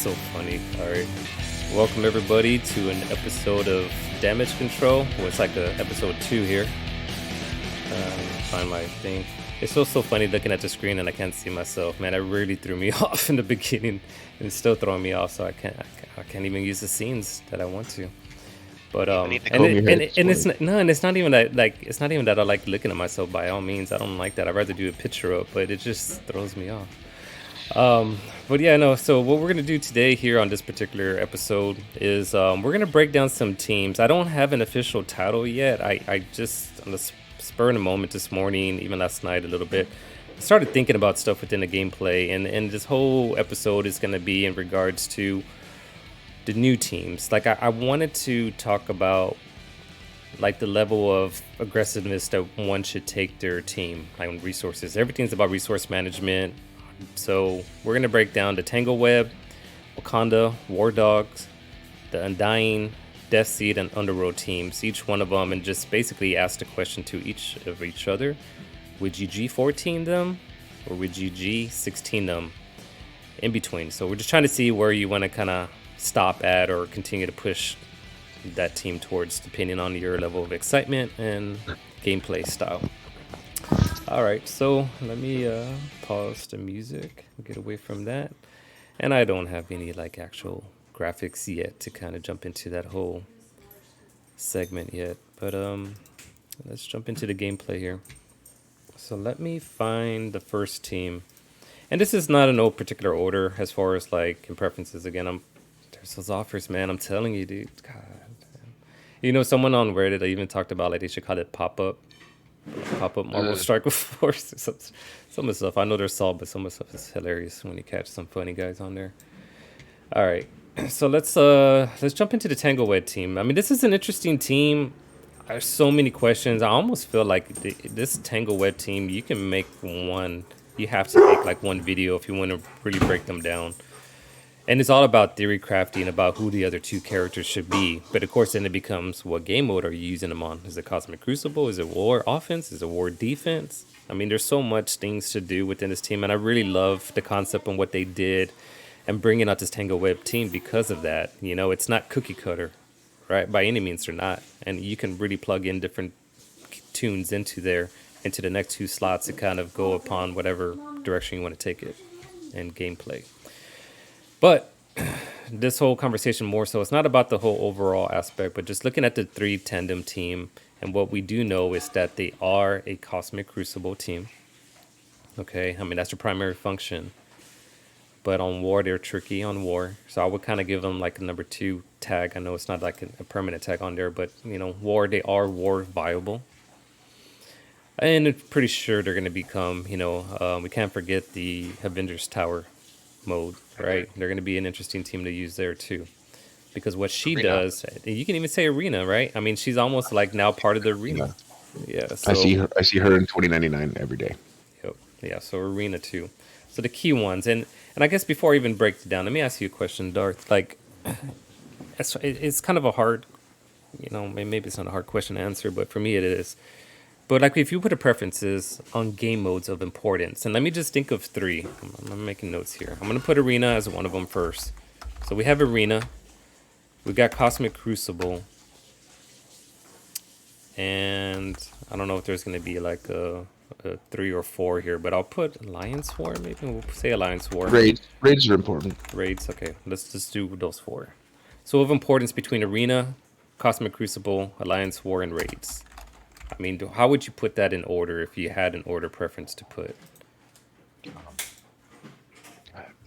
so funny. All right. Welcome, everybody, to an episode of Damage Control. Well, it's like episode 2 here. Find my thing. It's so funny looking at the screen and I can't see myself. Man, it really threw me off in the beginning. And it's still throwing me off, so I can't even use the scenes that I want to. But it's not even that I like looking at myself. By all means, I don't like that. I'd rather do a picture up, but it just throws me off. But yeah, no. So what we're gonna do today here on this particular episode is we're gonna break down some teams. I don't have an official title yet. I just on the spur of the moment this morning, even last night a little bit, started thinking about stuff within the gameplay, and this whole episode is gonna be in regards to the new teams. Like I wanted to talk about like the level of aggressiveness that one should take their team, like resources. Everything's about resource management. So we're gonna break down the Tangled Web, Wakandan, War Dogs, the Undying, Deathseed, and Underworld teams, each one of them, and just basically ask the question to each other: would you G14 them, or would you G16 them? In between. So we're just trying to see where you want to kind of stop at or continue to push that team towards, depending on your level of excitement and gameplay style. All right, so let me pause the music, get away from that. And I don't have any like actual graphics yet to kind of jump into that whole segment yet, but let's jump into the gameplay here. So let me find the first team, and this is not in no particular order as far as like in preferences. Again, there's those offers, man. I'm telling you, dude. God, damn. You know, someone on Reddit even talked about like they should call it pop-up Marvel Strike Force. Some of the stuff I know there's Saul, but some of the stuff is hilarious when you catch some funny guys on there. All right, so let's jump into the Tangled Web team. I mean, this is an interesting team. There's so many questions. I almost feel like this Tangled Web team, you can make one. You have to make like one video if you want to really break them down. And it's all about theory crafting, about who the other two characters should be. But of course, then it becomes, what game mode are you using them on? Is it Cosmic Crucible? Is it War Offense? Is it War Defense? I mean, there's so much things to do within this team. And I really love the concept and what they did and bringing out this Tangled Web team because of that. You know, it's not cookie cutter, right? By any means, they're not. And you can really plug in different tunes into the next two slots to kind of go upon whatever direction you want to take it in gameplay. But this whole conversation more so, it's not about the whole overall aspect, but just looking at the three tandem team. And what we do know is that they are a Cosmic Crucible team. Okay, I mean, that's their primary function. But on War, they're tricky on War. So I would kind of give them like a number 2 tag. I know it's not like a permanent tag on there, but, you know, War, they are War viable. And I'm pretty sure they're going to become, you know, we can't forget the Avengers Tower mode, right? They're going to be an interesting team to use there too, because what she does, you can even say arena, right? I mean, she's almost like now part of the arena. Yeah, so, I see her in 2099 every day. Yep. Yeah, so arena too. So the key ones, and I guess before I even break it down, let me ask you a question, Darth. Like, it's kind of a hard, you know, maybe it's not a hard question to answer, but for me it is. But like, if you put a preferences on game modes of importance, and let me just think of 3. I'm making notes here. I'm going to put Arena as one of them first. So we have Arena. We've got Cosmic Crucible. And I don't know if there's going to be like a 3 or 4 here, but I'll put Alliance War, maybe. We'll say Alliance War. Raids are important. Raids, okay. Let's just do those 4. So of importance between Arena, Cosmic Crucible, Alliance War, and Raids. I mean, how would you put that in order if you had an order preference to put?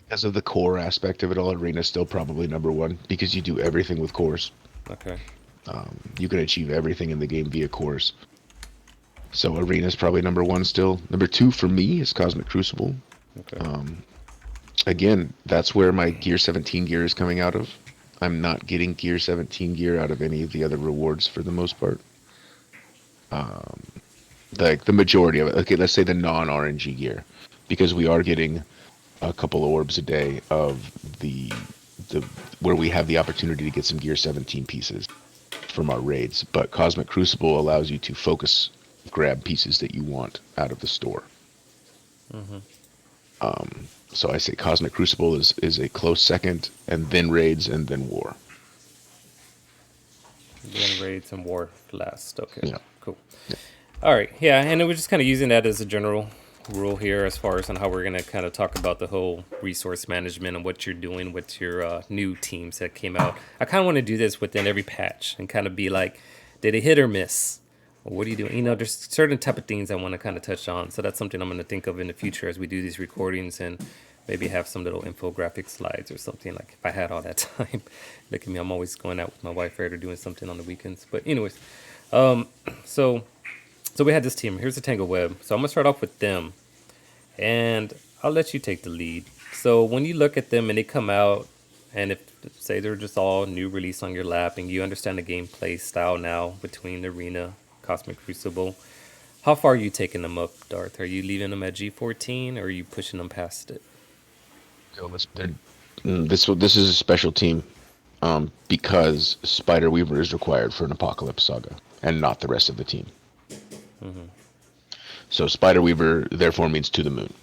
Because of the core aspect of it all, Arena is still probably number 1 because you do everything with cores. Okay. You can achieve everything in the game via cores. So Arena is probably number 1 still. Number 2 for me is Cosmic Crucible. Okay. Again, that's where my Gear 17 gear is coming out of. I'm not getting Gear 17 gear out of any of the other rewards for the most part. Like the majority of it. Okay, let's say the non-RNG gear, because we are getting a couple of orbs a day of the where we have the opportunity to get some Gear 17 pieces from our raids. But Cosmic Crucible allows you to focus grab pieces that you want out of the store. Mm-hmm. So I say Cosmic Crucible is a close second, and then Raids, and then War. Then raids and war last. Okay, Yeah. cool. All right, yeah, and we're just kind of using that as a general rule here as far as on how we're going to kind of talk about the whole resource management and what you're doing with your new teams that came out. I kind of want to do this within every patch and kind of be like, did it hit or miss? Or what are you doing? You know, there's certain type of things I want to kind of touch on. So that's something I'm going to think of in the future as we do these recordings and maybe have some little infographic slides or something. Like if I had all that time. Look at me, I'm always going out with my wife right or doing something on the weekends. But anyways, so we had this team. Here's the Tangled Web. So I'm going to start off with them. And I'll let you take the lead. So when you look at them and they come out, and if, say, they're just all new release on your lap, and you understand the gameplay style now between Arena, Cosmic Crucible, how far are you taking them up, Darth? Are you leaving them at G14, or are you pushing them past it? This is a special team, because Spider Weaver is required for an Apocalypse Saga, and not the rest of the team. So Spider Weaver therefore means to the moon.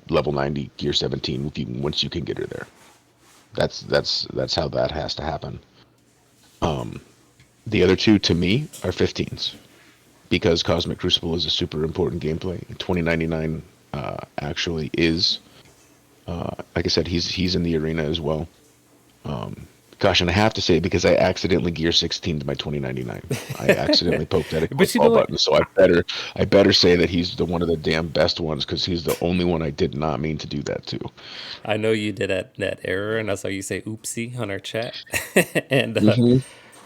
Level 90, gear 17. Once you can get her there, that's how that has to happen. The other two to me are 15s, because Cosmic Crucible is a super important gameplay. 2099 actually is, like I said, he's in the arena as well. Gosh, and I have to say, because I accidentally gear 16 to my 2099. I accidentally poked at a But you call know what? button, so I better say that he's the one of the damn best ones, because he's the only one I did not mean to do that to. I know you did that error, and I saw you say oopsie on our chat. and Hmm.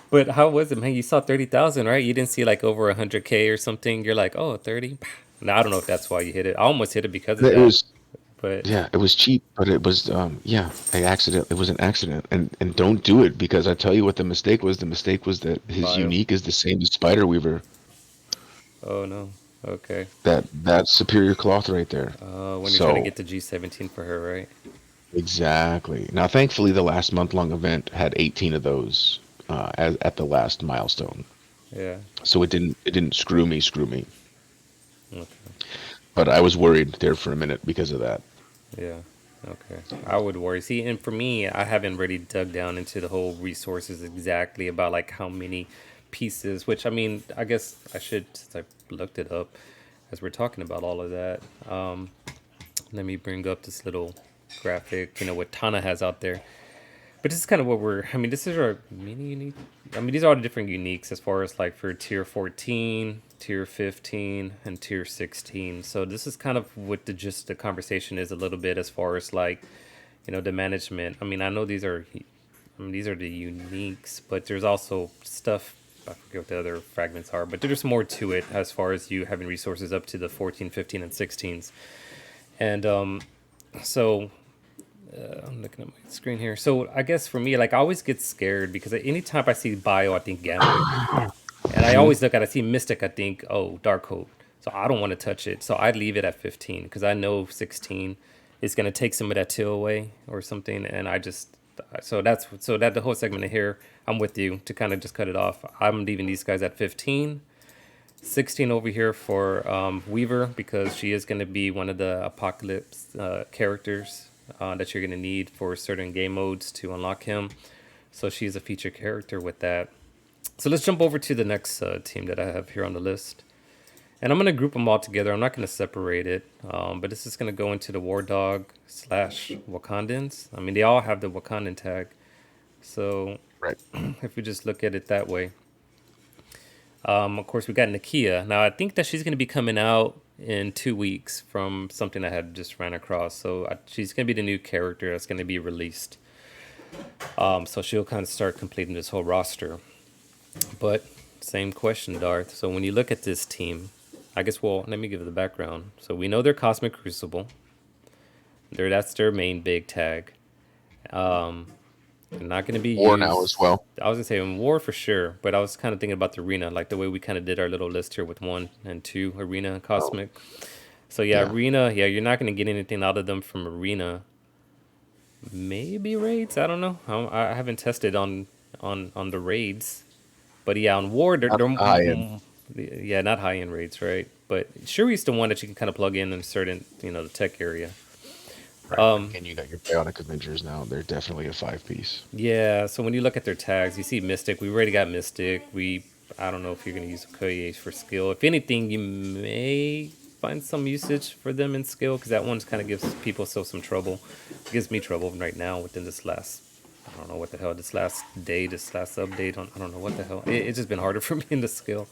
But how was it, man? You saw 30,000, right? You didn't see like over 100K or something. You're like, oh, 30. Now I don't know if that's why you hit it. I almost hit it because of It that. was But Yeah, it was cheap, but it was it was an accident, and don't do it, because I tell you what the mistake was. The mistake was that his bio. unique is the same as Spider Weaver. Oh no. Okay. That's superior cloth right there. When you're trying to So get to G17 for her, right? exactly. Now, thankfully, the last month-long event had 18 of those at the last milestone, Yeah. so it didn't screw me. Okay. But I was worried there for a minute because of that. Yeah. Okay. I would worry. See, and for me, I haven't really dug down into the whole resources exactly about like how many pieces, which I mean, I guess I should, since I looked it up as we're talking about all of that. Let me bring up this little graphic, what Tana has out there. But this is kind of what I mean, this is our mini unique. I mean, these are all the different uniques as far as like for tier 14, tier 15, and tier 16. So this is kind of what the conversation is a little bit as far as like, the management. I mean, I know these are the uniques, but there's also stuff, I forget what the other fragments are, but there's more to it as far as you having resources up to the 14, 15, and 16s. And so I'm looking at my screen here. So I guess for me, like I always get scared because anytime I see bio, I think Gambit, and I Hmm. always look at I see Mystic, I think Dark Hope. So I don't want to touch it. So I leave it at 15 because I know 16 is going to take some of that till away or something, and I just so that the whole segment of here, I'm with you to kind of just cut it off. I'm leaving these guys at 15. 16 over here for Weaver because she is going to be one of the Apocalypse characters that you're going to need for certain game modes to unlock him. So she's a feature character with that. So let's jump over to the next team that I have here on the list. And I'm going to group them all together. I'm not going to separate it. But this is going to go into the War Dog / Wakandans. I mean, they all have the Wakandan tag. So Right. if we just look at it that way. Of course, we got Nakia. Now, I think that she's going to be coming out in 2 weeks from something I had just ran across. So she's going to be the new character that's going to be released. So she'll kind of start completing this whole roster. But same question, Darth. So when you look at this team, I guess, well, let me give the background. So we know they're Cosmic Crucible. That's their main big tag. They're not going to be War now as used. well. I was going to say in war for sure, but I was kind of thinking about the arena, like the way we kind of did our little list here with 1 and 2, arena and Oh, cosmic. So yeah, yeah. arena, yeah, you're not going to get anything out of them from arena. Maybe raids, I don't know. haven't tested on the raids. But yeah, on war, Not high end. Yeah, not high end raids, right? But Shuri's the one that you can kind of plug in certain, the tech area. Right. But again, you got your Bionic Avengers now. They're definitely a five piece. Yeah, so when you look at their tags, you see Mystic. We already got Mystic. I don't know if you're going to use Okoye for skill. If anything, you may find some usage for them in skill because that one kind of gives people some trouble. It gives me trouble right now within this last, I don't know what the hell, this last day, this last update on, I don't know what the hell. It's just been harder for me in the skill,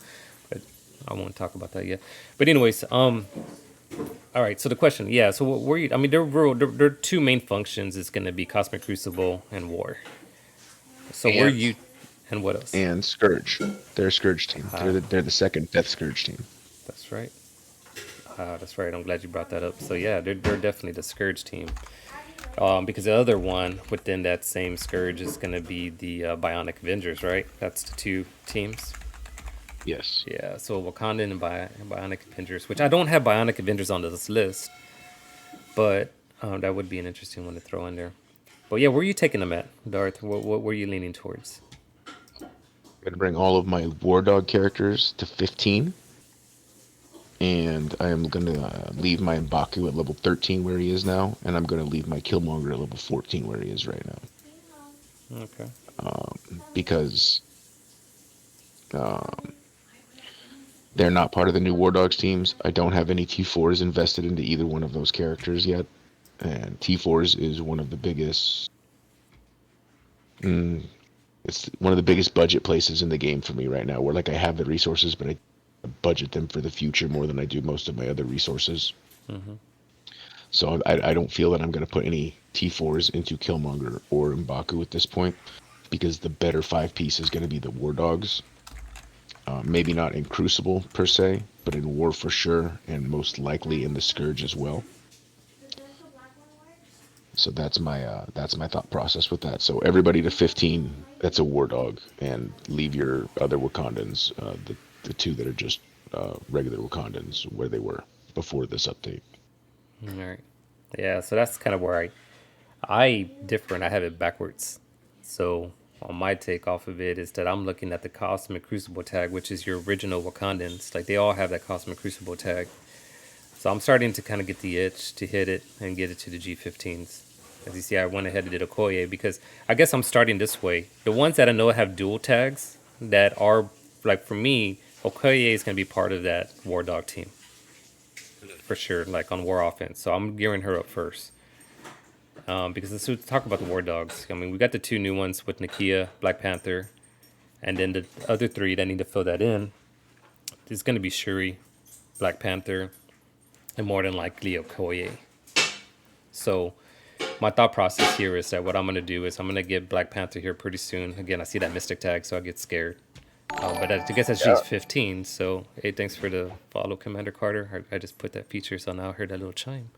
but I won't talk about that yet. But anyways, all right. So the question, yeah. So what were you? I mean, there are two main functions. It's going to be Cosmic Crucible and War. So were And you, and what else? and Scourge. They're a Scourge team. Ah, They're the second Death Scourge team. that's right. That's right. I'm glad you brought that up. So yeah, they're definitely the Scourge team. Because the other one within that same Scourge is going to be the Bionic Avengers, right? That's the two teams. Yes. Yeah. So Wakandan and Bionic Avengers, which I don't have Bionic Avengers on this list, but that would be an interesting one to throw in there. But yeah, where are you taking them at, Darth? What were you leaning towards? I'm gonna bring all of my War Dog characters to 15, and I am gonna leave my M'Baku at level 13 where he is now, and I'm gonna leave my Killmonger at level 14 where he is right now. Okay. Because um, they're not part of the new War Dogs teams. I don't have any T4s invested into either one of those characters yet, and T4s is one of the biggest. It's one of the biggest budget places in the game for me right now. Where like I have the resources, but I budget them for the future more than I do most of my other resources. Mm-hmm. So I don't feel that I'm going to put any T4s into Killmonger or M'Baku at this point, because the better five piece is going to be the War Dogs. Maybe not in Crucible per se, but in War for sure, and most likely in the Scourge as well. So that's my thought process with that. So everybody to 15, that's a War Dog, and leave your other Wakandans, the two that are just regular Wakandans where they were before this update. All right. Yeah. So that's kind of where I differ, and I have it backwards. So on my take off of it is that I'm looking at the Cosmic Crucible tag, which is your original Wakandans. Like they all have that Cosmic Crucible tag. So I'm starting to kind of get the itch to hit it and get it to the G15s. As you see, I went ahead and did Okoye because I guess I'm starting this way. The ones that I know have dual tags that are, like for me, Okoye is going to be part of that War Dog team. For sure, like on War Offense. So I'm gearing her up first. Because let's talk about the War Dogs. I mean, we got the two new ones with Nakia, Black Panther, and then the other three that need to fill that in. It's going to be Shuri, Black Panther, and more than likely Okoye. So my thought process here is that what I'm going to do is I'm going to get Black Panther here pretty soon. Again, I see that Mystic tag, so I get scared. But I guess that's Yeah. G15, so hey, thanks for the follow, Commander Carter. I just put that feature, so now I heard that little chime.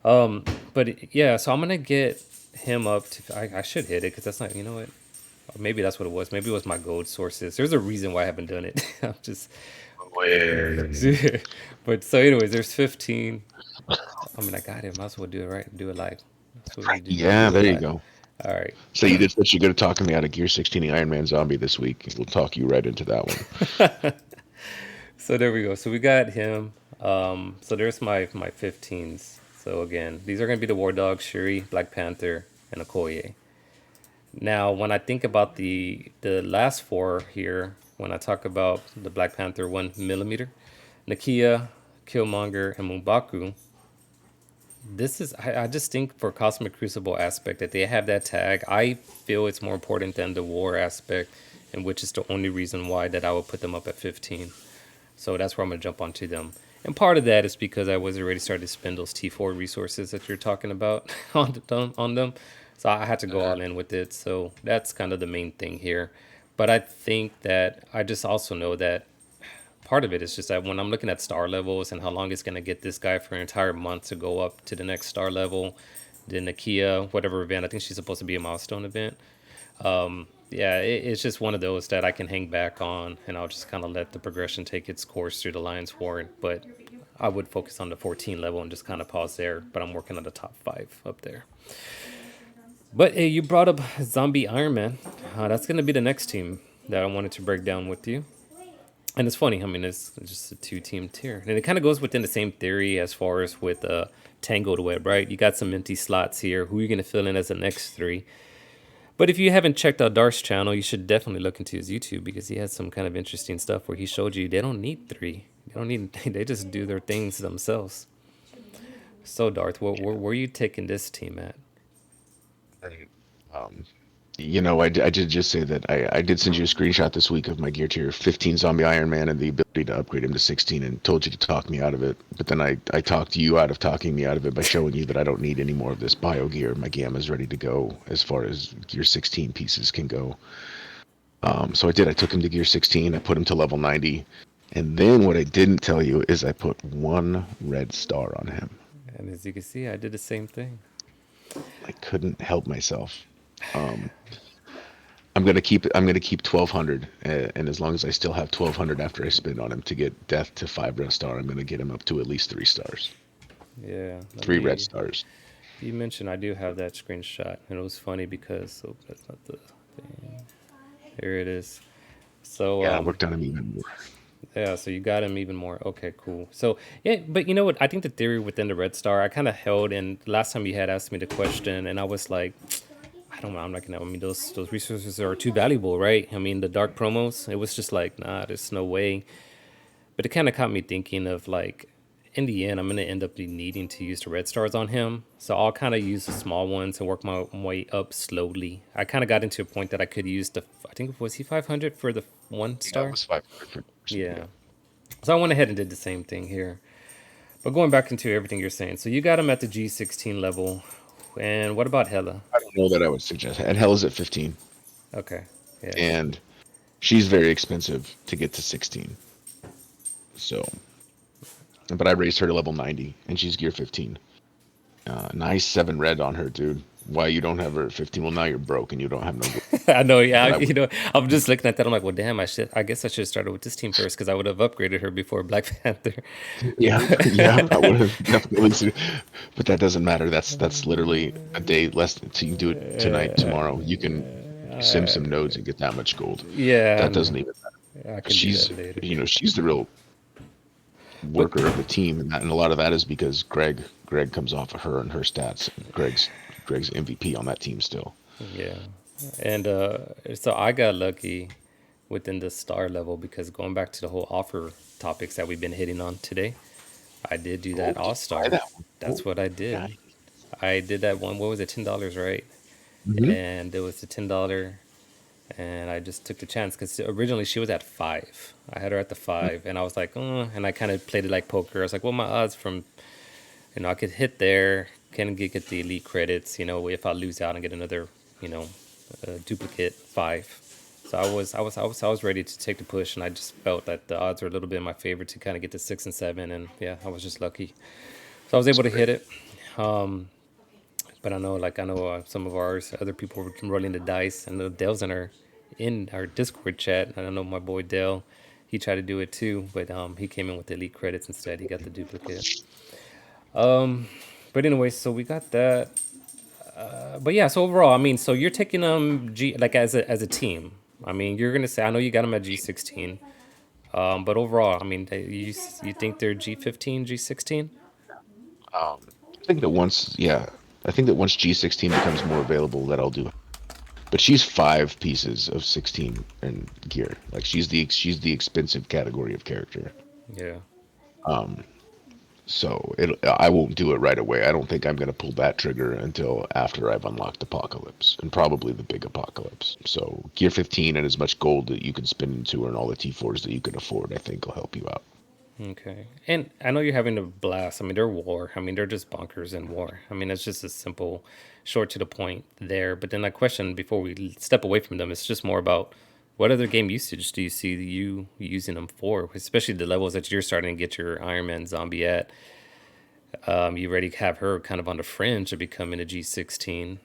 But yeah, so I'm going to get him up to, I should hit it, because that's not, you know what? Maybe that's what it was. Maybe it was my gold sources. There's a reason why I haven't done it. I'm just, but so anyways, there's 15. I mean, I got it. Might as well do it right. Do it live. That's what we do. Yeah, Do it there you live. go. All right. So you did what you're going to talk me out of Gear 16 Iron Man Zombie this week. We'll talk you right into that one. So there we go. So we got him. So there's my 15s. So again, these are going to be the War Dog, Shuri, Black Panther, and Okoye. Now, when I think about the last four here, when I talk about the Black Panther 1mm, Nakia, Killmonger, and M'Baku, this is I just think for Cosmic Crucible aspect that they have that tag. I feel it's more important than the war aspect, and which is the only reason why that I would put them up at 15. So that's where I'm gonna jump onto them. And part of that is because I was already starting to spend those T4 resources that you're talking about on them. So I had to go all in with it. So that's kind of the main thing here. But I think that I just also know that part of it is just that when I'm looking at star levels and how long it's going to get this guy for an entire month to go up to the next star level, the Nakia, whatever event, I think she's supposed to be a milestone event. Yeah, it's just one of those that I can hang back on and I'll just kind of let the progression take its course through the Lions War. But I would focus on the 14 level and just kind of pause there. But I'm working on the top 5 up there. But hey, you brought up Zombie Iron Man. That's going to be the next team that I wanted to break down with you. And it's funny. I mean, it's just a two-team tier, and it kind of goes within the same theory as far as with Tangled Web, right? You got some empty slots here. Who are you going to fill in as the next three? But if you haven't checked out Darth's channel, you should definitely look into his YouTube because he has some kind of interesting stuff where he showed you they don't need three. They don't need. They just do their things themselves. So Darth, where are you taking this team at? Right. Um, I did just say that I did send you a screenshot this week of my gear tier 15 zombie Iron Man and the ability to upgrade him to 16 and told you to talk me out of it. But then I talked you out of talking me out of it by showing you that I don't need any more of this bio gear. My gamma is ready to go as far as gear 16 pieces can go. So I did. I took him to gear 16. I put him to level 90. And then what I didn't tell you is I put one red star on him. And as you can see, I did the same thing. I couldn't help myself. Um, I'm gonna keep 1200, and as long as I still have 1200 after I spend on him to get death to 5 red star, I'm gonna get him up to at least 3 stars, Yeah, let 3 red me. stars. You mentioned I do have that screenshot, and it was funny because oh, that's not the thing. Here it is. So Yeah, I worked on him even more. yeah, so you got him even more. Okay, cool. So yeah, but you know what? I think the theory within the Red Star, I kind of held. And last time you had asked me the question, and I was like, I don't know. I'm not gonna. I mean, those resources are too valuable, right? I mean, the dark promos. It was just like, nah, there's no way. But it kind of caught me thinking of like, in the end, I'm gonna end up needing to use the red stars on him. So I'll kind of use the small ones and work my way up slowly. I kind of got into a point that I could use the. I think was he 500 for the one Yeah, it star. was 500 for Yeah. yeah. So I went ahead and did the same thing here. But going back into everything you're saying, so you got him at the G16 level, and what about Hella? I don't know that I would suggest. And hell is at 15, Okay, yeah, and she's very expensive to get to 16. So, but I raised her to level 90, and she's gear 15. Nice 7 red on her, dude. Why you don't have her at 15? Well, now you're broke and you don't have no gold. I know. But Yeah, I would. I'm just looking at that. I'm like, well, damn, I should. I guess I should have started with this team first because I would have upgraded her before Black Panther. Yeah, yeah, I would have definitely. But that doesn't matter. That's literally a day less. So you can do it tonight, tomorrow. You can sim some nodes and get that much gold. Yeah, That doesn't even matter. I can do She's, that later. she's the real But worker of the team, and a lot of that is because Greg comes off of her and her stats. Greg's MVP on that team still. yeah, and so I got lucky within the star level because going back to the whole offer topics that we've been hitting on today, I did do Oh, that did all you buy star. that one? That's Oh, what I did. nice. I did that one. What was it? $10, right? Hmm. And it was the $10, and I just took the chance because originally she was at five. I had her at the five, and I was like, oh, and I kind of played it like poker. I was like, well, my odds from I could hit there, can get the elite credits. If I lose out and get another, you know, duplicate five. So I was ready to take the push, and I just felt that the odds were a little bit in my favor to kind of get to 6 and 7, and yeah, I was just lucky. So I was That's able to hit great. it. But I know some of ours, other people were rolling the dice, and the Dale's in our Discord chat. And I know my boy Dale, he tried to do it too, but he came in with the elite credits instead. He got the duplicate. But anyway, so we got that. But yeah, so overall, I mean, so you're taking G like as a team. I mean, you're gonna say I know you got them at G16. But overall, I mean, you think they're G15, G16? I think that once G16 becomes more available, that I'll do. But she's 5 pieces of 16 in gear. Like she's the expensive category of character. Yeah. So I won't do it right away. I don't think I'm gonna pull that trigger until after I've unlocked Apocalypse and probably the big Apocalypse. So gear 15 and as much gold that you can spend into her and all the T4s that you can afford, I think will help you out. Okay. And I know you're having a blast. I mean, they're war. I mean, they're just bonkers in war. I mean, it's just a simple, short to the point there. But then my question before we step away from them is just more about what other game usage do you see you using them for? Especially the levels that you're starting to get your Iron Man zombie at. You already have her kind of on the fringe of becoming a G16.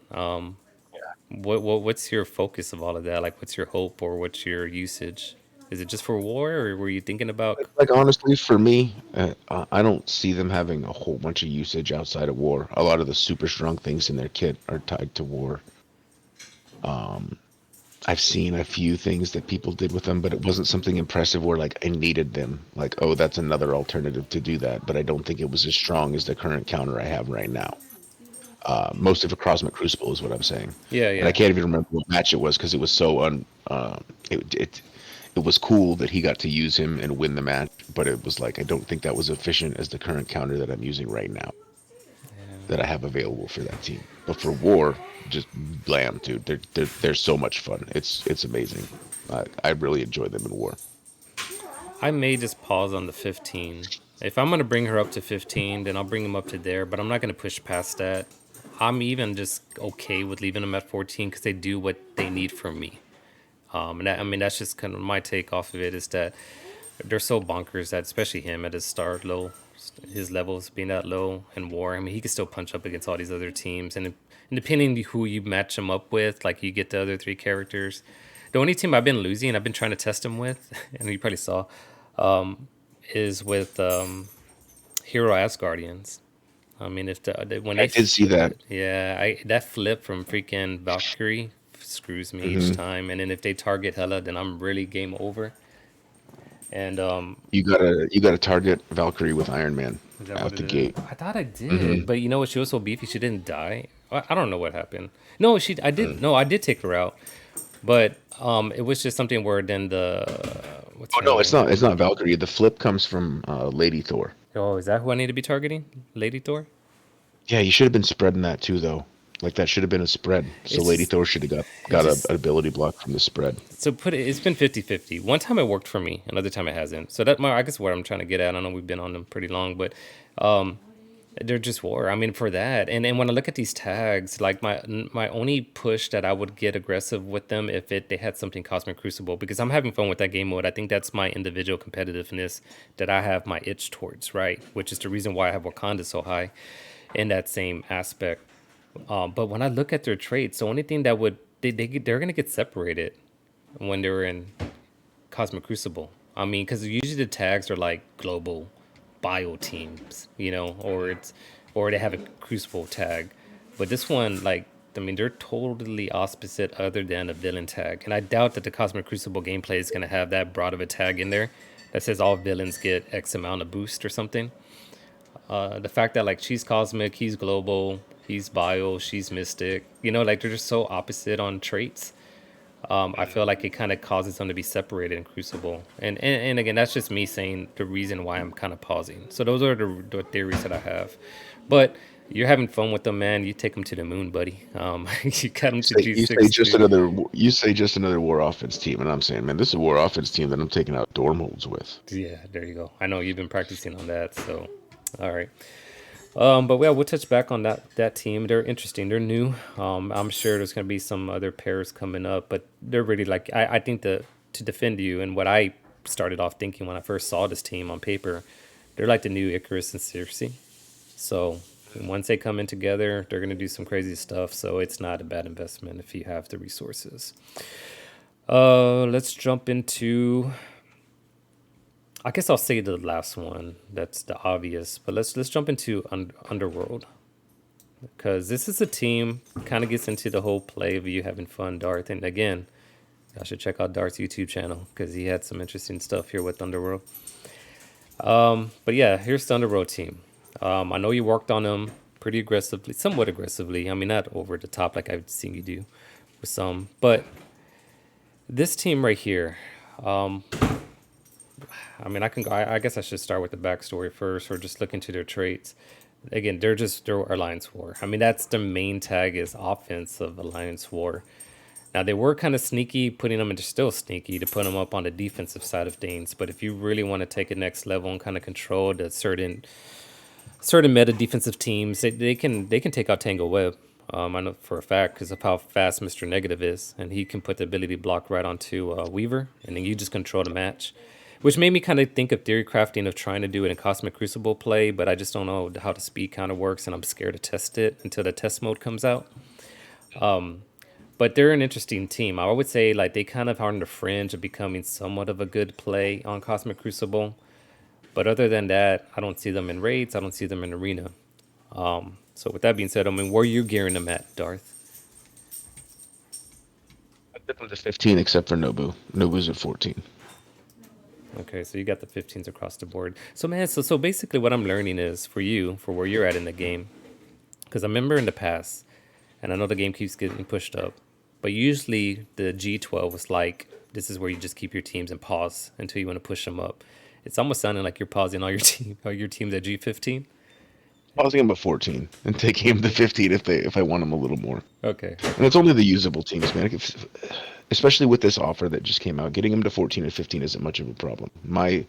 What's your focus of all of that? Like, what's your hope or what's your usage? Is it just for war, or were you thinking about? Like honestly, for me, I don't see them having a whole bunch of usage outside of war. A lot of the super strong things in their kit are tied to war. I've seen a few things that people did with them, but it wasn't something impressive where like I needed them. Like, oh, that's another alternative to do that. But I don't think it was as strong as the current counter I have right now. Most of a Cosmic Crucible is what I'm saying, Yeah, and I yeah. can't even remember what match it was because it was so it, it it was cool that he got to use him and win the match, but it was like I don't think that was efficient as the current counter that I'm using right now that I have available for that team. But for War, just blam, dude. They're so much fun. It's amazing. I really enjoy them in War. I may just pause on the 15. If I'm gonna bring her up to 15, then I'll bring them up to there. But I'm not gonna push past that. I'm even just okay with leaving them at 14 because they do what they need from me. And that, I mean, that's just kind of my take off of it is that they're so bonkers that, especially him at his start low, his levels being that low in war. I mean, he can still punch up against all these other teams, and depending on who you match him up with, like you get the other three characters. The only team I've been losing, I've been trying to test him with, and you probably saw, is with Hero Asgardians. I mean, if when I did see that. yeah, that flip from freaking Valkyrie screws me each Hmm. time, and then if they target Hela, then I'm really game over. And You gotta target Valkyrie with Iron Man is that what out it the is? gate. I thought I Hmm. did, but you know what? She was so beefy, she didn't die. I don't know what happened. No, she. I did. No, I did take her out, but it was just something where then the what's Oh her no, it's name? not. It's not Valkyrie. The flip comes from Lady Thor. Oh, is that who I need to be targeting? Lady Thor? Yeah, you should have been spreading that too, though. Like that should have been a spread. So It's Lady just, Thor should have got it's an just ability block from the spread. so put it. It's been 50-50. One time it worked for me, another time it hasn't. So that I guess what I'm trying to get at. I know we've been on them pretty long, but they're just war. I mean, for that, and when I look at these tags, like my only push that I would get aggressive with them if they had something Cosmic Crucible because I'm having fun with that game mode. I think that's my individual competitiveness that I have my itch towards, right? Which is the reason why I have Wakanda so high in that same aspect. But when I look at their traits, the only thing that would they're gonna get separated when they're in Cosmic Crucible. I mean, because usually the tags are like global bio teams, you know, or they have a Crucible tag. But this one, like, I mean, they're totally opposite other than a villain tag. And I doubt that the Cosmic Crucible gameplay is going to have that broad of a tag in there that says all villains get X amount of boost or something. The fact that, like, she's cosmic, he's global, he's bio, she's mystic, you know, like, they're just so opposite on traits. I feel like it kind of causes them to be separated in Crucible. And again, that's just me saying the reason why I'm kind of pausing. So those are the theories that I have. But you're having fun with them, man. You take them to the moon, buddy. You got them to G60. You say just another War Offense team, and I'm saying, man, this is a War Offense team that I'm taking out door molds with. Yeah, there you go. I know you've been practicing on that. So, all right. But yeah, we'll touch back on that team. They're interesting. They're new. I'm sure there's gonna be some other pairs coming up, but they're really like I think to defend you and what I started off thinking when I first saw this team on paper, they're like the new Icarus and Circe. So once they come in together, they're gonna do some crazy stuff. So it's not a bad investment if you have the resources. Let's jump into. I guess I'll say the last one. That's the obvious, but let's jump into Underworld. Because this is a team kind of gets into the whole play of you having fun, Darth. And again, I should check out Darth's YouTube channel because he had some interesting stuff here with Underworld. But yeah, here's the Underworld team. I know you worked on them pretty aggressively, somewhat aggressively. I mean, not over the top like I've seen you do with some, but this team right here. I mean, I can go. I guess I should start with the backstory first, or just look into their traits. Again, they're Alliance War. I mean, that's the main tag is offensive Alliance War. Now they were kind of sneaky, putting them, and they're still sneaky to put them up on the defensive side of things. But if you really want to take it next level and kind of control the certain meta defensive teams, they can take out Tangled Web. I know for a fact because of how fast Mr. Negative is, and he can put the ability block right onto Weaver, and then you just control the match. Which made me kind of think of theory crafting of trying to do it in Cosmic Crucible play, but I just don't know how the speed kind of works, and I'm scared to test it until the test mode comes out. But they're an interesting team. I would say like they kind of are on the fringe of becoming somewhat of a good play on Cosmic Crucible. But other than that, I don't see them in raids. I don't see them in arena. So with that being said, I mean, where are you gearing them at, Darth? Up to 15 except for Nobu. Nobu's at 14. Okay, so you got the 15s across the board. So man, so basically what I'm learning is for you, for where you're at in the game, because I remember in the past, and I know the game keeps getting pushed up, but usually the G12 was like, this is where you just keep your teams and pause until you want to push them up. It's almost sounding like you're pausing all your teams at G15. Pausing him at 14 and taking him to 15 if I want him a little more. Okay. And it's only the usable teams, man. Especially with this offer that just came out, getting him to 14 and 15 isn't much of a problem. My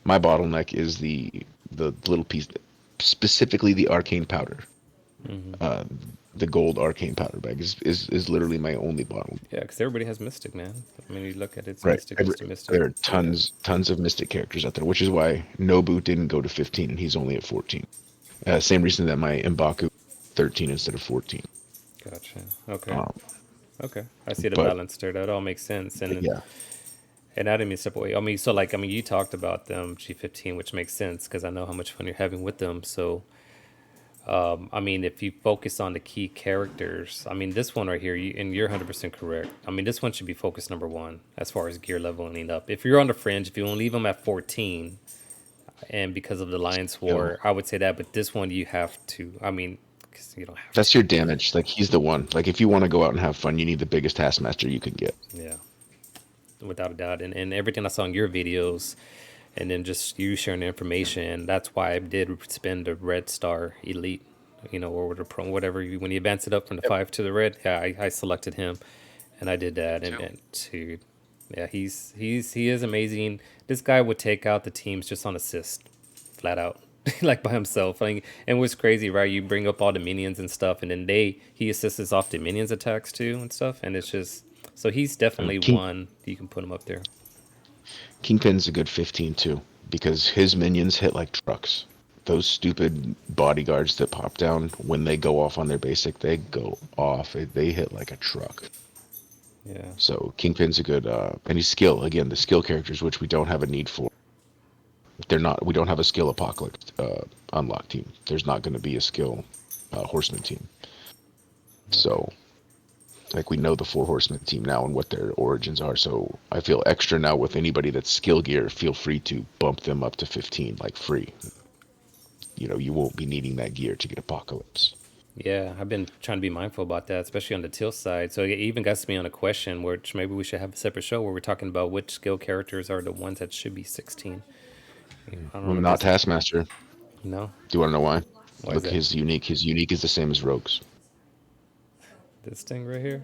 bottleneck is the little piece, specifically the arcane powder. Hmm. Uh, the gold arcane powder bag is literally my only bottleneck. Yeah, because everybody has Mystic, man. I mean, you look at it, it's Right. Mystic, Mystic, Mystic. There are tons of Mystic characters out there, which is why Nobu didn't go to 15 and he's only at 14. Same reason that my M'Baku 13 instead of 14. Gotcha. Okay. Um, Okay. I see the but balance there. That all makes sense. yeah, And I didn't mean to step away. I mean, so like, I mean, you talked about them G15, which makes sense because I know how much fun you're having with them. So, I mean, if you focus on the key characters, I mean, this one right here, and you're 100% correct. I mean, this one should be focus number one as far as gear leveling up. If you're on the fringe, if you want to leave them at 14, and because of the Alliance War, I would say that. But this one, you have to. I mean, 'cause you don't have that's to. your damage. Like he's the one. Like if you want to go out and have fun, you need the biggest Taskmaster you can get. Yeah, without a doubt. And everything I saw in your videos, and then just you sharing the information. That's why I did spend the Red Star Elite, you know, or the Pro, whatever. When you advance it up from the Yep. 5 to the red, yeah, I selected him, and I did that. Too. And to, yeah, he is amazing. This guy would take out the teams just on assist, flat out. Like by himself. Like, and what's crazy, right? You bring up all the minions and stuff, and then he assists off the minions attacks too and stuff. And it's just so he's definitely King, one you can put him up there. Kingpin's a good 15 too because his minions hit like trucks. Those stupid bodyguards that pop down when they go off on their basic, they go off. They hit like a truck. Yeah. So Kingpin's a good, and he's skill again. The skill characters, which we don't have a need for. They're not. We don't have a skill apocalypse unlock team. There's not going to be a skill horseman team. Okay. So, like we know the four horsemen team now and what their origins are. So I feel extra now with anybody that's skill gear. Feel free to bump them up to 15, like free. You know, you won't be needing that gear to get apocalypse. Yeah, I've been trying to be mindful about that, especially on the teal side. So it even got me on a question, which maybe we should have a separate show where we're talking about which skill characters are the ones that should be 16. I don't Well, know. not Taskmaster. Do No, you want to know why? why is Look, that? his unique. His unique is the same as Rogue's. This thing right here.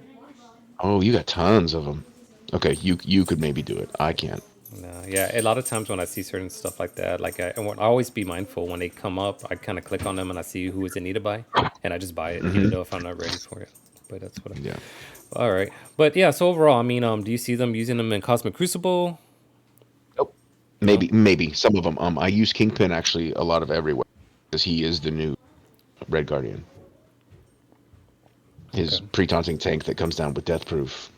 Oh, you got tons of them. Okay, you could maybe do it. I can't. No, yeah. A lot of times when I see certain stuff like that, like I want I always be mindful when they come up. I kind of click on them and I see who is in need to buy, and I just buy it, even Hmm. though if I'm not ready for it. But that's what. Yeah. All right. But yeah. So overall, I mean, do you see them using them in Cosmic Crucible? Nope. No. Maybe some of them. I use Kingpin actually a lot of everywhere because he is the new Red Guardian. Okay. His pre-taunting tank that comes down with death proof.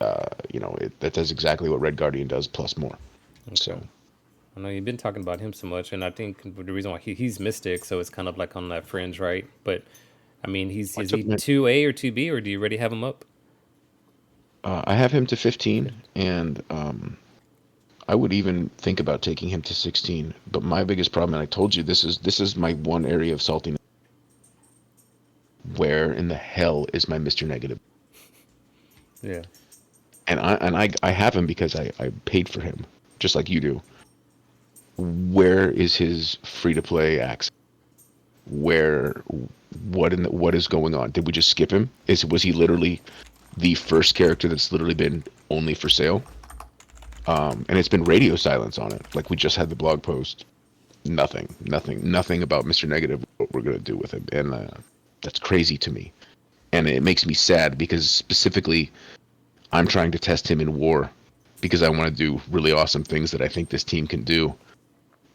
That does exactly what Red Guardian does plus more. Okay. So I know you've been talking about him so much, and I think the reason why he's Mystic, so it's kind of like on that fringe, right? But I mean, I is took he him. 2A or 2B, or do you already have him up? I have him to Okay. 15, and I would even think about taking him to 16. But my biggest problem, and I told you, this is my one area of saltiness. Where in the hell is my Mr. Negative? Yeah. And I have him because I paid for him, just like you do. Where is his free to play access? Where what is going on? Did we just skip him? Was he literally the first character that's literally been only for sale? And it's been radio silence on it. Like we just had the blog post. Nothing about Mr. Negative. What we're gonna do with him, and that's crazy to me. And it makes me sad because specifically, I'm trying to test him in war because I want to do really awesome things that I think this team can do.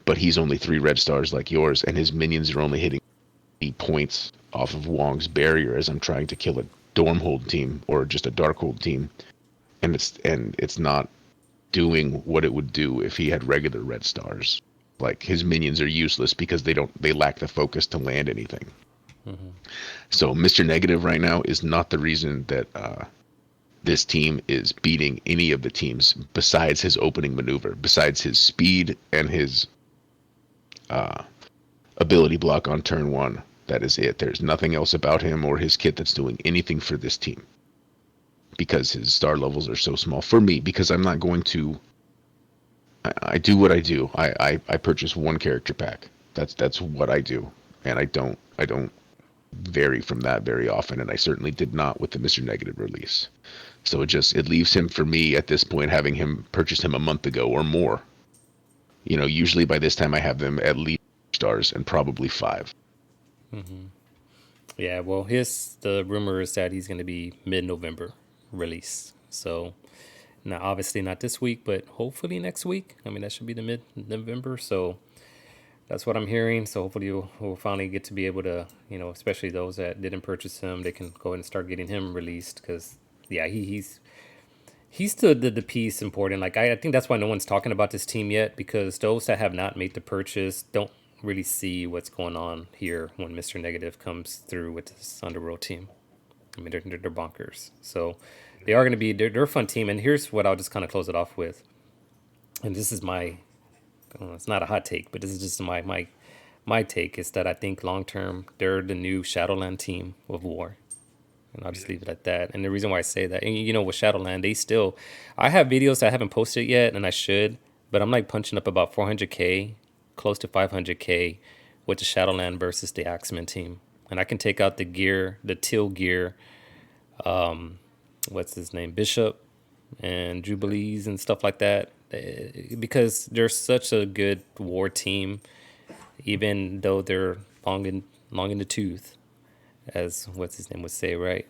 But he's only 3 red stars like yours, and his minions are only hitting 8 points off of Wong's barrier as I'm trying to kill a Dormhold team or just a Darkhold team, and it's not doing what it would do if he had regular red stars. Like his minions are useless because they lack the focus to land anything. Hmm. So Mr. Negative right now is not the reason that this team is beating any of the teams besides his opening maneuver, besides his speed and his ability block on turn one. That is it. There's nothing else about him or his kit that's doing anything for this team because his star levels are so small for me. Because I'm not going to. I do what I do. I purchase one character pack. That's what I do, and I don't vary from that very often, and I certainly did not with the Mr. Negative release. So it leaves him for me at this point, having him purchased him a month ago or more. Usually by this time I have them at least stars and probably five. Yeah, well, the rumor is that he's going to be mid-November release. So now, obviously not this week, but hopefully next week. I mean, that should be the mid-November. So that's what I'm hearing. So hopefully we'll finally get to be able to, especially those that didn't purchase him, they can go ahead and start getting him released. Because yeah, he's the piece important. Like I think that's why no one's talking about this team yet, because those that have not made the purchase don't really see what's going on here when Mr. Negative comes through with this Underworld team. I mean, they're bonkers. So they are going to be they're a fun team. And here's what I'll just kind of close it off with. And this is it's not a hot take, but this is just my take is that I think long term they're the new Shadowland team of war. And I'll just leave it at that. And the reason why I say that, and with Shadowland, I have videos that I haven't posted yet, and I should, but I'm like punching up about 400K, close to 500K with the Shadowland versus the Axeman team. And I can take out the gear, the teal gear, what's his name, Bishop and Jubilees and stuff like that, because they're such a good war team, even though they're long in the tooth, as what's his name would say, right?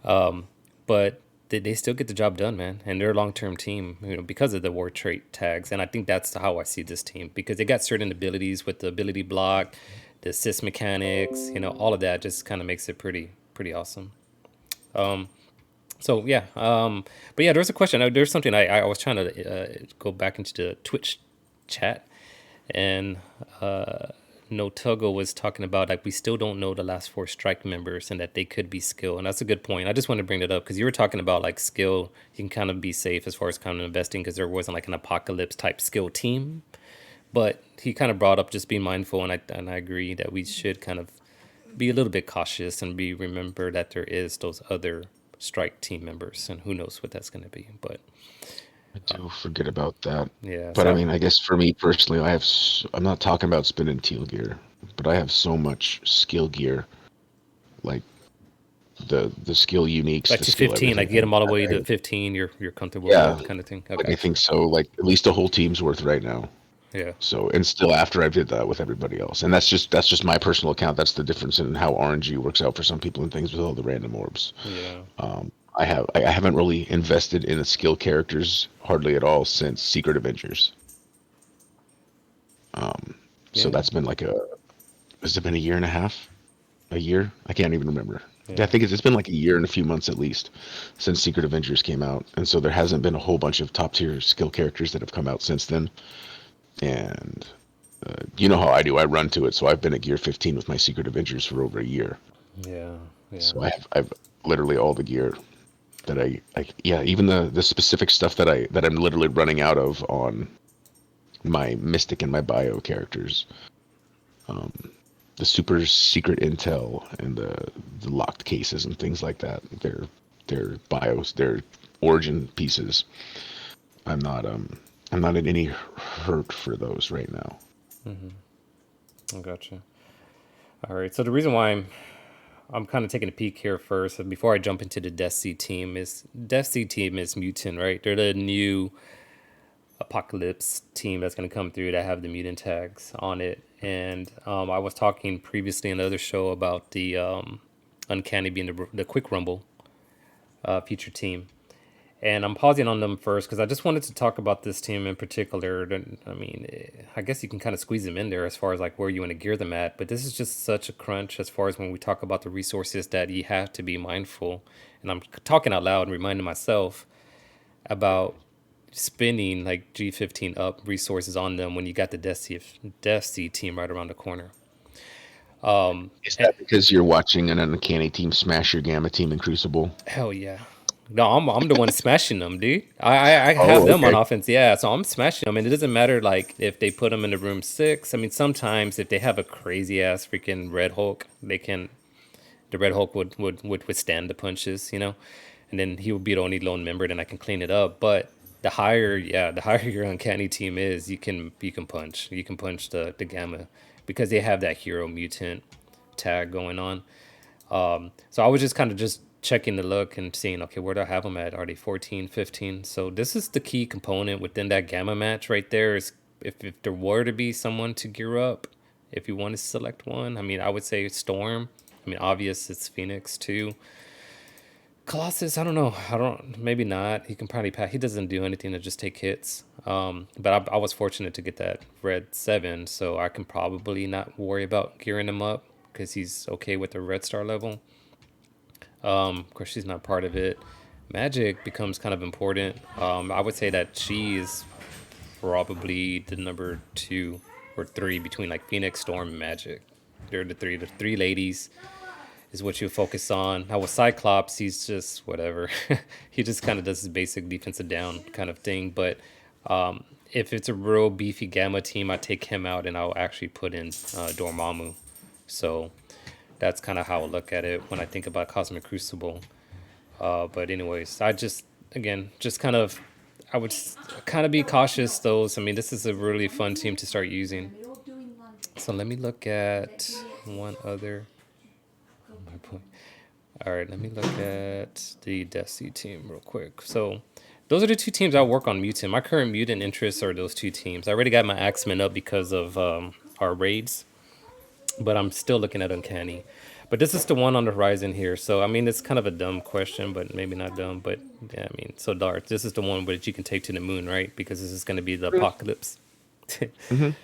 But they still get the job done, man, and they're a long-term team, because of the war trait tags. And I think that's how I see this team, because they got certain abilities with the ability block, the assist mechanics, all of that just kind of makes it pretty awesome. So yeah, but yeah, there's a question. There's something I was trying to go back into the Twitch chat, and Notuggo was talking about, like, we still don't know the last four strike members and that they could be skill. And that's a good point. I just wanted to bring that up because you were talking about, like, skill. You can kind of be safe as far as kind of investing because there wasn't like an apocalypse type skill team. But he kind of brought up just being mindful, and I agree that we should kind of be a little bit cautious and remember that there is those other strike team members, and who knows what that's going to be. But I do forget about that. yeah, But I so mean, I guess for me personally, I'm not talking about spinning teal gear, but I have so much skill gear, like the skill uniques, like the to skill 15, like everything. you get them all the way to 15, you're comfortable Yeah, with, kind of thing. like Okay. I think so, like at least a whole team's worth right now. Yeah. So, and still after I did that with everybody else, and that's just my personal account. That's the difference in how RNG works out for some people and things with all the random orbs. Yeah. I haven't really invested in the skill characters hardly at all since Secret Avengers. So Yeah. that's been like has it been a year and a half? A year? I can't even remember. I Yeah. think it's been like a year and a few months at least since Secret Avengers came out, and so there hasn't been a whole bunch of top tier skill characters that have come out since then. And you know how I do. I run to it. So I've been at gear 15 with my Secret Avengers for over a year. Yeah. Yeah. So I've literally all the gear that yeah, even the specific stuff that I'm literally running out of on my Mystic and my Bio characters. The super secret intel and the locked cases and things like that. Their bios, their origin pieces. I'm not I'm not in any hurt for those right now. I gotcha. All right. So the reason why I'm kind of taking a peek here first, and before I jump into the Deathseed team is Mutant, right? They're the new Apocalypse team that's going to come through that have the mutant tags on it. And I was talking previously in another show about the UnCanny being the Quick Rumble feature team. And I'm pausing on them first because I just wanted to talk about this team in particular. I mean, I guess you can kind of squeeze them in there as far as like where you want to gear them at. But this is just such a crunch as far as when we talk about the resources that you have to be mindful. And I'm talking out loud and reminding myself about spending like G15 up resources on them when you got the Deathseed team right around the corner. Is that because you're watching an uncanny team smash your gamma team in Crucible? Hell yeah. No, I'm the one smashing them, dude. I have Oh, them on okay. offense, yeah. So I'm smashing them, and it doesn't matter like if they put them in the room six. I mean, sometimes if they have a crazy ass freaking Red Hulk, they can. The Red Hulk would withstand the punches, and then he would be the only lone member. Then I can clean it up. But the higher your uncanny team is, you can punch the gamma because they have that hero mutant tag going on. So I was just kind of just checking the look and seeing, okay, where do I have them at? Are they 14, 15? So this is the key component within that gamma match right there is if there were to be someone to gear up, if you want to select one, I mean, I would say Storm. I mean, obvious it's Phoenix too. Colossus, I don't know. Maybe not. He can probably pass. He doesn't do anything to just take hits. But I was fortunate to get that red 7, so I can probably not worry about gearing him up because he's okay with the red star level. Of course, she's not part of it. Magic becomes kind of important. I would say that she is probably the number 2 or 3 between like Phoenix, Storm, and Magic. They're the three. The three ladies is what you focus on. Now with Cyclops, he's just whatever. He just kind of does his basic defensive down kind of thing. But if it's a real beefy Gamma team, I take him out and I'll actually put in Dormammu. So that's kind of how I look at it when I think about Cosmic Crucible. But anyways, just kind of, I would kind of be cautious though. So, I mean, this is a really fun team to start using. So let me look at one other. My point. All right, let me look at the Deathseed team real quick. So those are the 2 teams I work on mutant. My current mutant interests are those 2 teams. I already got my Axemen up because of our raids, but I'm still looking at Uncanny. But this is the one on the horizon here. So, I mean, it's kind of a dumb question, but maybe not dumb. But, yeah, I mean, so Darth, this is the one that you can take to the moon, right? Because this is going to be the apocalypse.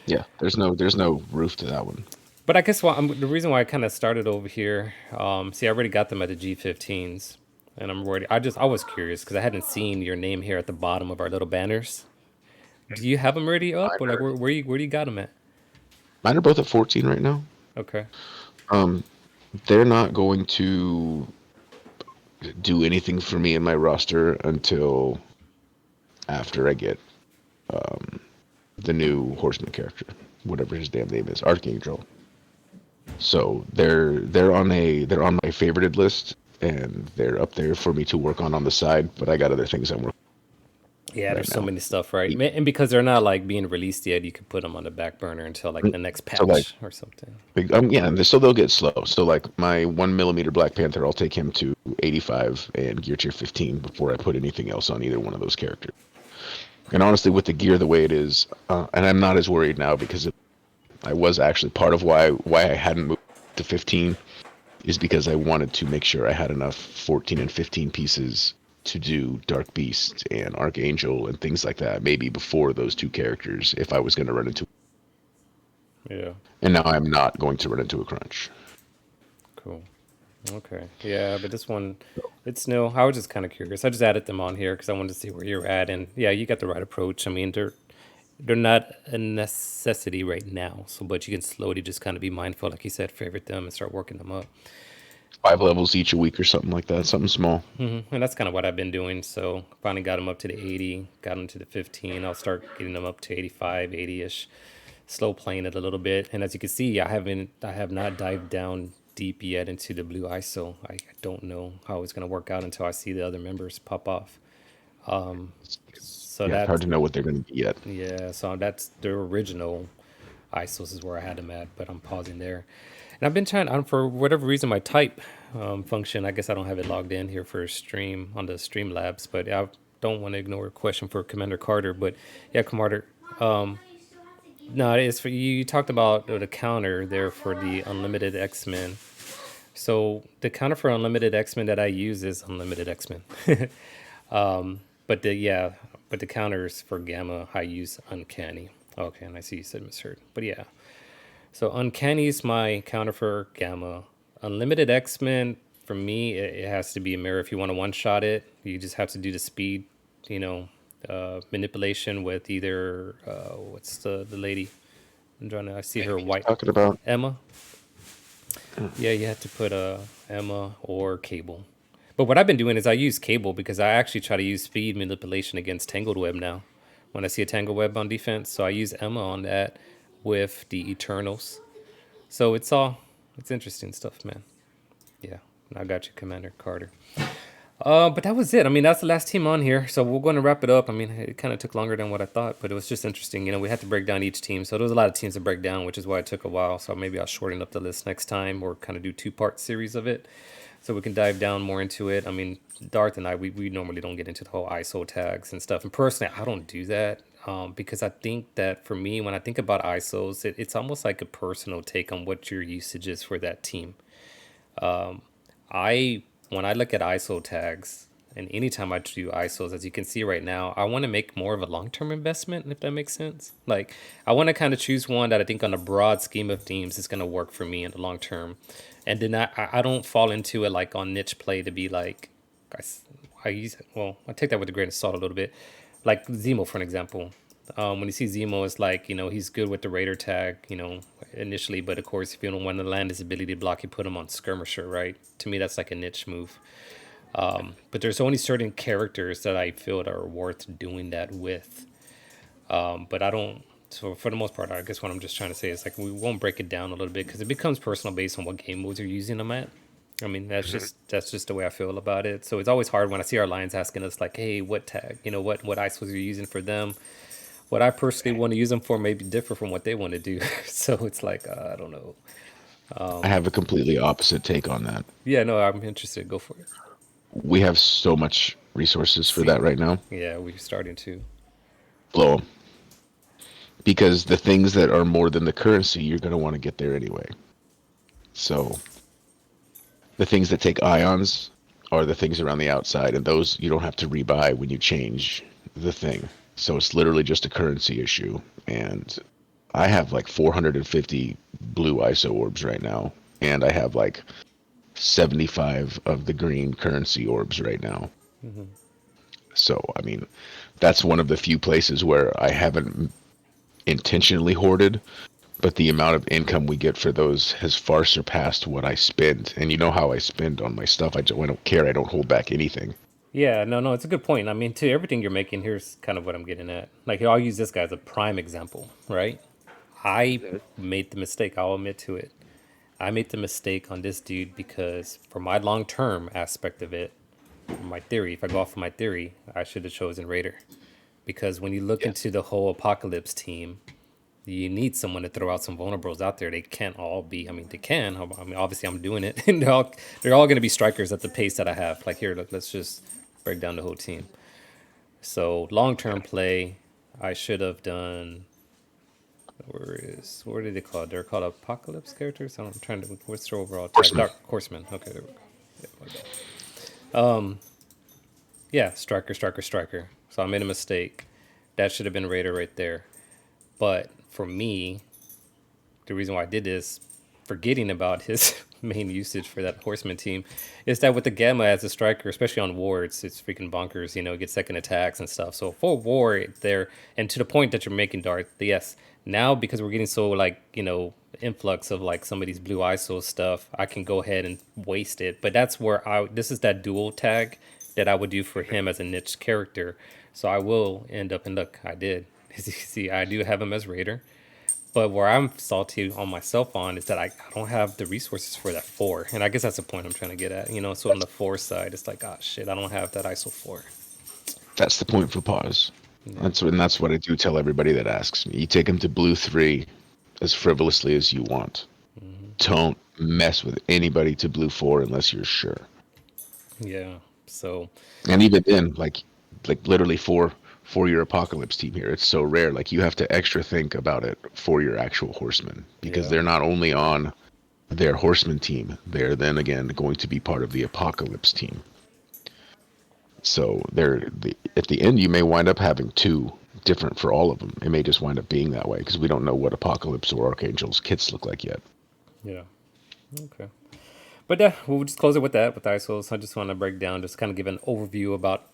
Yeah, there's no roof to that one. But I guess the reason why I kind of started over here, see, I already got them at the G15s. And I'm worried. I was curious because I hadn't seen your name here at the bottom of our little banners. Do you have them already up? Mine Or like, are where do you got them at? mine are both at 14 right now. Okay. Um, they're not going to do anything for me in my roster until after I get the new Horseman character, whatever his damn name is, Archangel. So they're on my favorited list, and they're up there for me to work on the side. But I got other things I'm working Yeah, on there's right so now. many stuff, right? And because they're not like being released yet, you could put them on the back burner until like the next So like patch or something. yeah, and so they'll get slow. So like my 1 millimeter Black Panther, I'll take him to 85 and gear tier 15 before I put anything else on either one of those characters. And honestly, with the gear the way it is, and I'm not as worried now because I was actually part of why I hadn't moved to 15 is because I wanted to make sure I had enough 14 and 15 pieces to do Dark Beast and Archangel and things like that, maybe before those 2 characters if I was going to run into. Yeah, And now I'm not going to run into a crunch. cool. Okay. Yeah, but this one, it's new. I was just kind of curious. I just added them on here because I wanted to see where you're at. And yeah, you got the right approach. I mean, they're not a necessity right now. So, but you can slowly just kind of be mindful, like you said, favorite them and start working them up. 5 levels each a week or something like that, something small. And that's kind of what I've been doing. So finally got them up to the 80, got them to the 15. I'll start getting them up to 85, 80-ish. Slow playing it a little bit. And as you can see, I have not dived down deep yet into the blue ISO. I don't know how it's going to work out until I see the other members pop off. So Yeah, it's hard that, to know what they're going to be yet. yeah, so that's the original ISOs is where I had them at, but I'm pausing there. And I've been trying, for whatever reason, my type function, I guess I don't have it logged in here for stream on the Streamlabs, but I don't want to ignore a question for Commander Carter. But yeah, Commander, no, it is for you. You talked about the counter there for the Unlimited X-Men. So the counter for Unlimited X-Men that I use is Unlimited X-Men. But but the counters for Gamma, I use Uncanny. Okay, and I see you said misheard. But yeah, so Uncanny is my counter for Gamma. Unlimited X-Men, for me, it has to be a mirror. If you want to one-shot it, you just have to do the speed, you know, manipulation with either, what's the lady? I see her He's white. talking about. Emma. Yeah, you have to put Emma or Cable. But what I've been doing is I use cable because I actually try to use speed manipulation against Tangled Web now. When I see a Tangled Web on defense, so I use Emma on that with the Eternals. So it's interesting stuff, man. Yeah, I got you, Commander Carter. But that was it. I mean, that's the last team on here, so we're going to wrap it up. I mean, it kind of took longer than what I thought, but it was just interesting. You know, we had to break down each team, so there was a lot of teams to break down, which is why it took a while. So maybe I'll shorten up the list next time, or kind of do two-part series of it, so we can dive down more into it. I mean, Darth and I, we normally don't get into the whole ISO tags and stuff, and personally, I don't do that. Because I think that for me, when I think about ISOs, it's almost like a personal take on what your usage is for that team. I when I look at ISO tags, and anytime I do ISOs, as you can see right now, I want to make more of a long-term investment, if that makes sense. Like I want to kind of choose one that I think on a broad scheme of themes is going to work for me in the long term. And then I don't fall into it like on niche play to be like, I, I use well, I take that with a grain of salt a little bit. Like Zemo, for an example. When you see Zemo, it's like, he's good with the Raider tag, initially. But of course, if you don't want to land his ability to block, you put him on Skirmisher, right? To me, that's like a niche move. But there's only certain characters that I feel that are worth doing that with. But I don't. So for the most part, I guess what I'm just trying to say is like we won't break it down a little bit because it becomes personal based on what game modes you're using them at. I mean, that's just the way I feel about it. So it's always hard when I see our lions asking us like, "Hey, what tag? What ISOs you're using for them?" What I personally want to use them for may be different from what they want to do. So it's like I don't know. I have a completely opposite take on that. Yeah, no, I'm interested. Go for it. We have so much resources for that See, right now. yeah, we're starting to. Blow 'em. Because the things that are more than the currency, you're going to want to get there anyway. So the things that take ions are the things around the outside, and those you don't have to rebuy when you change the thing. So it's literally just a currency issue. And I have like 450 blue ISO orbs right now, and I have like 75 of the green currency orbs right now. Hmm. So, I mean, that's one of the few places where I haven't intentionally hoarded, but the amount of income we get for those has far surpassed what I spend. And you know how I spend on my stuff. I don't care. I don't hold back anything. Yeah, no, it's a good point. I mean, to everything you're making, here's kind of what I'm getting at. Like, I'll use this guy as a prime example, right? I made the mistake. I'll admit to it. I made the mistake on this dude because for my long term aspect of it, my theory, if I go off of my theory, I should have chosen Raider. Because when you look Yeah. into the whole Apocalypse team, you need someone to throw out some vulnerables out there. They can't all be. I mean, they can. I mean, obviously, I'm doing it, and they're all going to be strikers at the pace that I have. Like here, let's just break down the whole team. So long term play, I should have done. What did they call it? They're called Apocalypse characters. I'm trying to. What's their overall tag? Horseman. Dark Horseman. Okay, there we go. Yeah, my bad. Yeah, striker. So I made a mistake. That should have been Raider right there. But for me, the reason why I did this, forgetting about his main usage for that horseman team, is that with the Gamma as a striker, especially on war, it's freaking bonkers. It gets second attacks and stuff. So for war there, and to the point that you're making, Darth, yes. Now because we're getting so like influx of like some of these blue ISO stuff, I can go ahead and waste it. But that's where this is that dual tag that I would do for him as a niche character. So I will end up, and look, I did. As you can see, I do have him as Raider. But where I'm salty on myself on is that I don't have the resources for that 4. And I guess that's the point I'm trying to get at. So on the 4 side, it's like, oh shit, I don't have that ISO 4. That's the point for pause. Yeah. That's what I do tell everybody that asks me. You take them to blue 3 as frivolously as you want. Hmm. Don't mess with anybody to blue 4 unless you're sure. Yeah. So, And even then, like literally for your apocalypse team here, it's so rare. Like you have to extra think about it for your actual horsemen because yeah. they're not only on their horseman team, they're then again going to be part of the apocalypse team. So at the end, you may wind up having 2 different for all of them. It may just wind up being that way because we don't know what apocalypse or archangel's kits look like yet. Yeah. Okay. But yeah, we'll just close it with that, with ISOs. I just want to break down, just kind of give an overview about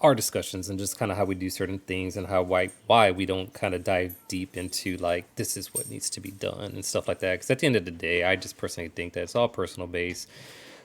our discussions and just kind of how we do certain things and why we don't kind of dive deep into like this is what needs to be done and stuff like that. Because at the end of the day, I just personally think that it's all personal based.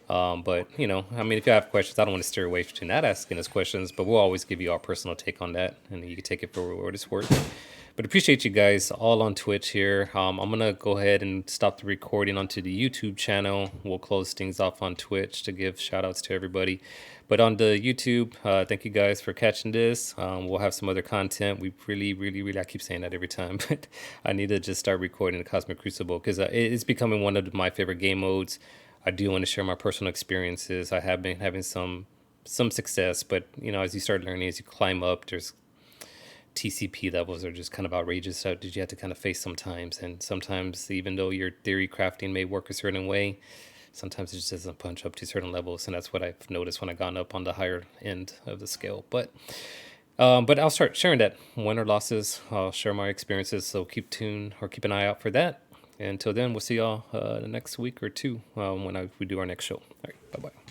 But you know, I mean, if you have questions, I don't want to steer away from not asking us questions, but we'll always give you our personal take on that, and you can take it for what it's worth. But appreciate you guys all on Twitch here. I'm gonna go ahead and stop the recording onto the YouTube channel. We'll close things off on Twitch to give shout outs to everybody. But on the YouTube, thank you guys for catching this. We'll have some other content. We really, I keep saying that every time, but I need to just start recording the Cosmic Crucible because it's becoming one of my favorite game modes. I do want to share my personal experiences. I have been having some success, but you know, as you start learning, as you climb up, there's TCP levels are just kind of outrageous. So did you have to kind of face sometimes, and sometimes even though your theory crafting may work a certain way, sometimes it just doesn't punch up to certain levels, and that's what I've noticed when I gone up on the higher end of the scale. But I'll start sharing that win or losses. I'll share my experiences, so keep tuned or keep an eye out for that. And until then, we'll see y'all the next week or two when we do our next show. All right, bye bye.